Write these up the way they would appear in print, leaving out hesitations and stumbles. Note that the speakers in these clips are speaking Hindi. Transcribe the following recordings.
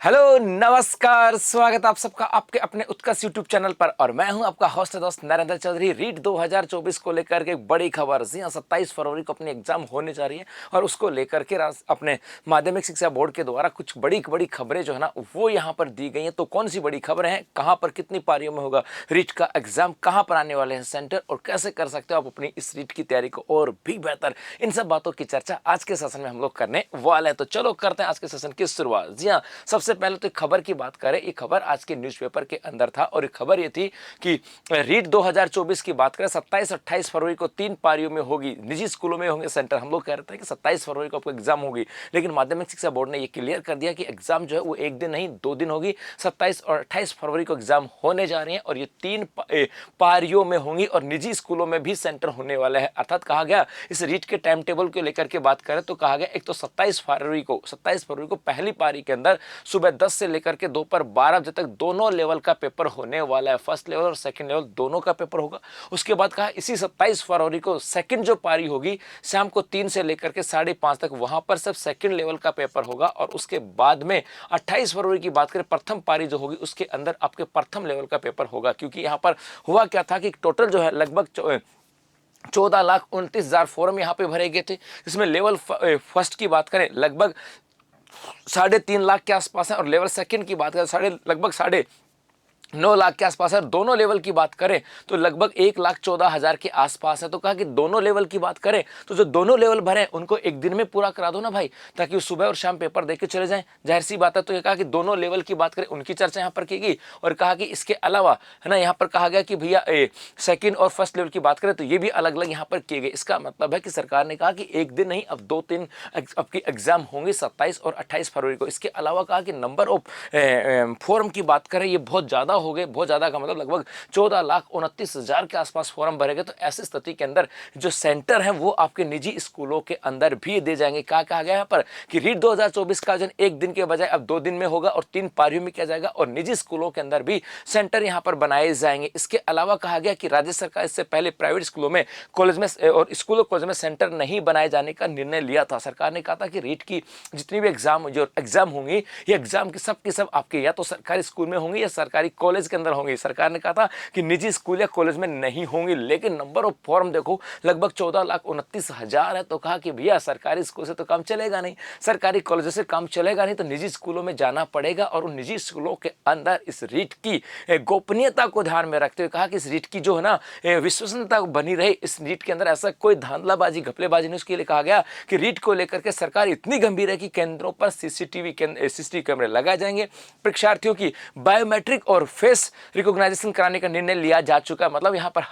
हेलो नमस्कार, स्वागत आप सबका आपके अपने उत्कर्ष यूट्यूब चैनल पर। और मैं हूं आपका होस्ट दोस्त नरेंद्र चौधरी। रीट 2024 को लेकर के एक बड़ी खबर। जी हां, 27 फरवरी को अपनी एग्जाम होने जा रही है और उसको लेकर के अपने माध्यमिक शिक्षा बोर्ड के द्वारा कुछ बड़ी बड़ी खबरें जो है ना वो यहाँ पर दी गई हैं। तो कौन सी बड़ी खबरें हैं, कहाँ पर कितनी पारियों में होगा रीट का एग्जाम, कहाँ पर आने वाले हैं सेंटर और कैसे कर सकते हो आप अपनी इस रीट की तैयारी को और भी बेहतर, इन सब बातों की चर्चा आज के सेशन में हम लोग करने वाले हैं। तो चलो करते हैं आज के सेशन की शुरुआत। जी हाँ, सबसे पहले तो खबर की बात करें, ये खबर आज के न्यूज़पेपर के अंदर था और ये खबर ये थी कि रीट 2024 की बात करें 27-28 फरवरी को 3 पारियों में होगी, निजी स्कूलों में होंगे सेंटर। हम लोग कह रहे थे कि 27 फरवरी को आपको एग्जाम होगी, लेकिन माध्यमिक शिक्षा बोर्ड ने ये क्लियर कर दिया कि एग्जाम जो है वो एक दिन नहीं 2 दिन होगी। 27 और 28 फरवरी को एग्जाम होने जा रही है और ये 3 पारियों में होंगी और निजी स्कूलों में भी सेंटर होने वाला है। अर्थात कहा गया इस रीट के टाइम टेबल को लेकर के बात करें तो कहा गया एक तो 27 फरवरी को पहली पारी के अंदर सुबह 10 से लेकर के दोपहर 12 बजे तक दोनों लेवल का पेपर होने वाला है। फर्स्ट लेवल और सेकंड लेवल दोनों का पेपर होगा। उसके बाद कहा इसी 27 फरवरी को सेकंड जो पारी होगी शाम को 3 से लेकर के 5:30 तक वहां पर सब सेकंड लेवल का पेपर होगा। और उसके बाद में 28 फरवरी की बात करें प्रथम पारी जो होगी उसके अंदर आपके प्रथम लेवल का पेपर होगा। क्योंकि यहाँ पर हुआ क्या था कि टोटल जो है लगभग 14,29,000 फॉर्म यहाँ पे भरे गए थे। इसमें लेवल फर्स्ट की बात करें लगभग 3.5 लाख के आसपास है और लेवल सेकंड की बात करें लगभग 9 लाख के आसपास है। दोनों लेवल की बात करें तो लगभग 1,14,000 के आसपास है। तो कहा कि दोनों लेवल की बात करें तो जो दोनों लेवल भरे उनको एक दिन में पूरा करा दो ना भाई, ताकि वो सुबह और शाम पेपर देके चले जाएं। जाहिर सी बात है। तो ये कहा कि दोनों लेवल की बात करें उनकी चर्चा यहाँ पर की गई और कहा कि इसके अलावा है ना यहाँ पर कहा गया कि भैया सेकेंड और फर्स्ट लेवल की बात करें तो ये भी अलग अलग यहाँ पर किए गए। इसका मतलब है कि सरकार ने कहा कि एक दिन नहीं अब 2-3 आपकी एग्जाम होंगे 27 और 28 फरवरी को। इसके अलावा कहा कि नंबर ऑफ फॉर्म की बात करें ये बहुत ज़्यादा हो गए। बहुत ज़्यादा का मतलब लगभग 14,29,000 के आसपास फॉर्म भरेंगे। तो ऐसी स्थिति के अंदर जो सेंटर हैं वो आपके निजी स्कूलों के अंदर भी दे जाएंगे। क्या कहा गया यहाँ पर कि रीट 2024 का आयोजन एक दिन के बजाय अब 2 दिन में होगा और 3 पारियों में किया जाएगा और निजी स्कूलों के अंदर भी सेंटर यहाँ पर बनाए जाएंगे। इसके अलावा कहा गया कि राज्य सरकार इससे पहले प्राइवेट स्कूलों में कॉलेज में और स्कूलों कॉलेज में सेंटर नहीं बनाए जाने का निर्णय लिया था। सरकार ने कहा था कि रीट की जितनी भी एग्जाम होंगी ये एग्जाम की सब आपके या तो सरकारी स्कूल में होंगी या सरकारी कॉलेज के अंदर होंगी। सरकार ने कहा था कि निजी स्कूल या कॉलेज में नहीं होंगी। लेकिन नंबर ऑफ फॉर्म देखो लगभग 14,29,000 है। तो कहा कि भैया सरकारी स्कूल से तो काम चलेगा नहीं, सरकारी कॉलेज से काम चलेगा नहीं, तो निजी स्कूलों में जाना पड़ेगा। और उन निजी स्कूलों के अंदर इस रीट की गोपनीयता को ध्यान में रखते हुए कहा कि इस रीट की जो है ना विश्वसनीयता बनी रहे। इस रीट के अंदर ऐसा कोई धांधलाबाजी घपलेबाजी नहीं। उसके लिए कहा गया कि रीट को लेकर के सरकार इतनी गंभीर है कि केंद्रों पर सीसीटीवी कैमरे लगाए जाएंगे। परीक्षार्थियों की बायोमेट्रिक और फेस रिकॉग्नाइजेशन कराने का निर्णय लिया जा चुका है। मतलब यहाँ पर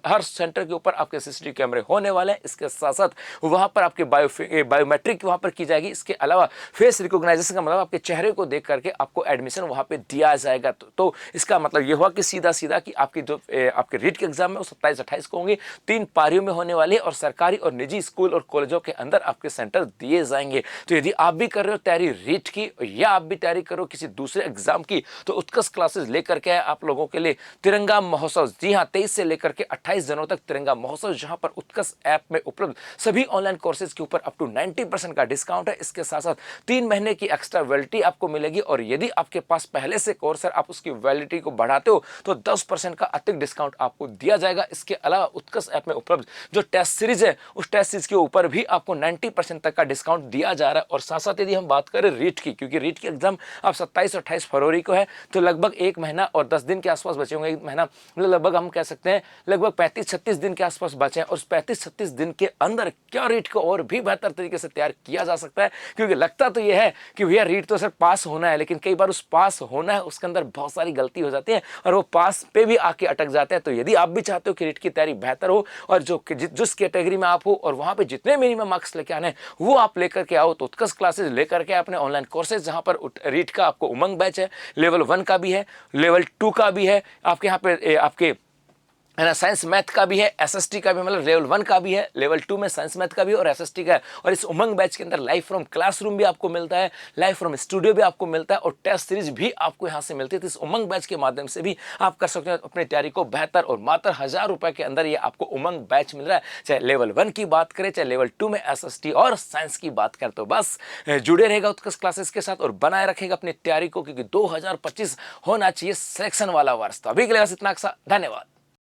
हर सेंटर के ऊपर आपके सीसीटीवी कैमरे होने वाले हैं। इसके साथ साथ वहाँ पर आपके बायोमेट्रिक वहाँ पर की जाएगी। इसके अलावा फेस रिकॉग्नाइजेशन का मतलब आपके चेहरे को देख करके आपको एडमिशन वहाँ पे दिया जाएगा। तो इसका मतलब ये हुआ कि सीधा कि आपकी जो आपके रीट के एग्जाम है वो 27-28 को होंगे, 3 पारियों में होने वाली है और सरकारी और निजी स्कूल और कॉलेजों के अंदर आपके सेंटर दिए जाएंगे। तो यदि आप भी कर रहे हो तैयारी रीट की या आप भी तैयारी करो किसी दूसरे एग्जाम की तो उत्कर्ष क्लासेस लेकर के आप लोगों के लिए तिरंगा महोत्सव। जी हां, 23 से लेकर के 28 जनवरी तक तिरंगा महोत्सव, जहां पर उत्कर्ष ऐप में उपलब्ध सभी ऑनलाइन कोर्सेज के ऊपर अप टू 90% का डिस्काउंट है। इसके साथ साथ 3 महीने की एक्स्ट्रा वैलिडिटी आपको मिलेगी और यदि आपके पास पहले से कोर्स है आप उसकी वैलिडिटी को बढ़ाते हो तो 10% का अतिरिक्त डिस्काउंट आपको दिया जाएगा। इसके अलावा उत्कर्ष ऐप में उपलब्ध जो टेस्ट सीरीज है उस टेस्ट सीरीज के ऊपर भी आपको 90% तक का डिस्काउंट दिया जा रहा है। और साथ साथ यदि हम बात करें रीट की, क्योंकि रीट की एग्जाम अब 27 और 28 फरवरी को है तो लगभग 1 महीना और 10 दिन के आसपास बचे होंगे। 1 महीना मतलब लगभग हम कह सकते हैं लगभग 35-36 दिन के आसपास बचे हैं। और उस 35-36 दिन के अंदर क्या रीट को और भी बेहतर तरीके से तैयार किया जा सकता है। क्योंकि लगता तो यह है कि भैया रीट तो सिर्फ पास होना है, लेकिन कई बार उस पास होना है उसके अंदर बहुत सारी गलती हो जाती है और वो पास पे भी आके अटक जाते हैं। तो यदि आप भी चाहते हो कि रीट की तैयारी बेहतर हो और जिस कैटेगरी में आप हो और वहां पे जितने मिनिमम मार्क्स लेके आने वो आप लेकर के आओ तो उत्कर्ष क्लासेस लेकर के अपने ऑनलाइन कोर्सेज, जहां पर रीट का आपको उमंग बैच है, लेवल 1 का भी है, लेवल 2 का भी है, आपके यहाँ पे आपके है ना। साइंस मैथ का भी है, एसएसटी का भी, मतलब लेवल 1 का भी है, लेवल 2 में साइंस मैथ का भी और एसएसटी का है। और इस उमंग बैच के अंदर लाइव फ्रॉम क्लासरूम भी आपको मिलता है, लाइव फ्रॉम स्टूडियो भी आपको मिलता है और टेस्ट सीरीज भी आपको यहाँ से मिलती है। तो इस उमंग बैच के माध्यम से भी आप कर सकते हैं अपनी तैयारी को बेहतर, और मात्र 1000 रुपए के अंदर ये आपको उमंग बैच मिल रहा है। चाहे लेवल 1 की बात करें, चाहे लेवल 2 में एसएसटी और साइंस की बात करें, तो बस जुड़े रहेगा उत्कर्ष क्लासेस के साथ और बनाए रखेगा अपनी तैयारी को, क्योंकि 2025 होना चाहिए सिलेक्शन वाला वर्ष। तो अभी के लिए बस इतना। धन्यवाद।